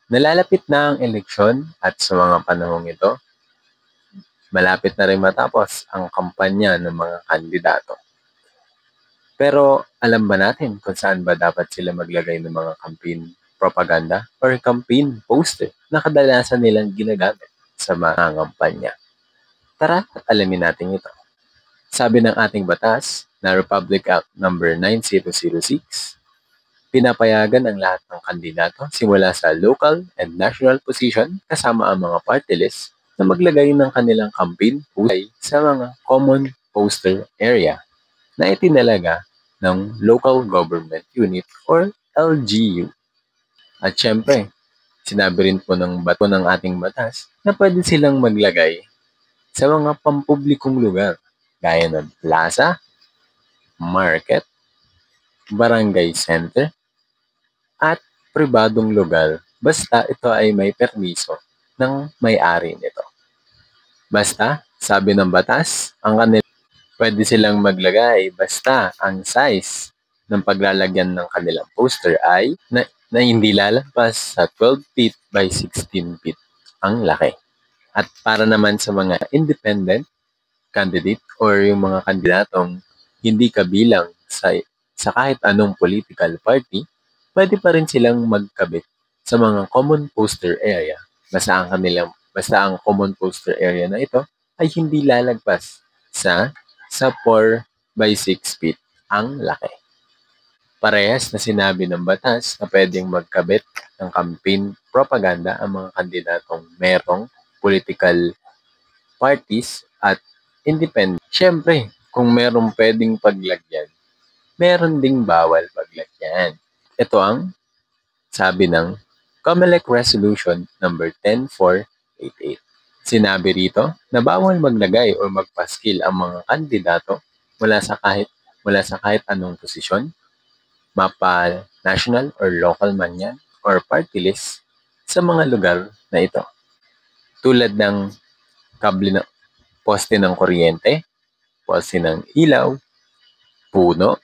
Nalalapit na ang eleksyon at sa mga panahong ito, malapit na rin matapos ang kampanya ng mga kandidato. Pero alam ba natin kung saan ba dapat sila maglagay ng mga campaign propaganda or campaign poster na kadalasan nilang ginagamit sa mga kampanya? Tara at alamin natin ito. Sabi ng ating batas na Republic Act No. 9006, pinapayagan ang lahat ng kandidato simula sa local and national position kasama ang mga party list na maglagay ng kanilang campaign poster sa mga common poster area na itinalaga ng local government unit or LGU. At syempre, sinabi rin po ng ating batas na pwede silang maglagay sa mga pampublikong lugar gaya ng plaza, market, barangay center, at pribadong lugar basta ito ay may permiso ng may-ari nito. Basta, sabi ng batas, pwede silang maglagay basta ang size ng paglalagyan ng kanilang poster ay na hindi lalagpas sa 12 feet by 16 feet ang laki. At para naman sa mga independent candidate or yung mga kandidatong hindi kabilang sa kahit anong political party, pwede pa rin silang magkabit sa mga common poster area. Basta ang common poster area na ito ay hindi lalagpas sa 4 by 6 feet ang laki. Parehas na sinabi ng batas na pwedeng magkabit ng campaign propaganda ang mga kandidatong merong political parties at independent. Siyempre, kung merong pwedeng paglagyan, meron ding bawal paglagyan. Ito ang sabi ng COMELEC Resolution No. 10488. Sinabi rito na bawal maglagay o magpaskil ang mga kandidato mula sa kahit anong posisyon, mapa national or local man yan, or party list sa mga lugar na ito. Tulad ng kable ng poste ng kuryente, poste ng ilaw, puno,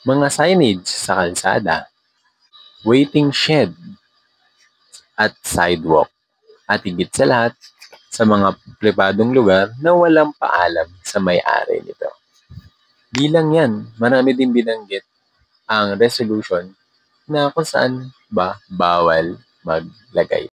mga signage sa kalsada, waiting shed, at sidewalk. At higit sa lahat, sa mga pribadong lugar na walang paalam sa may-ari nito. Bilang yan, marami din binanggit ang resolution na kung saan ba bawal maglagay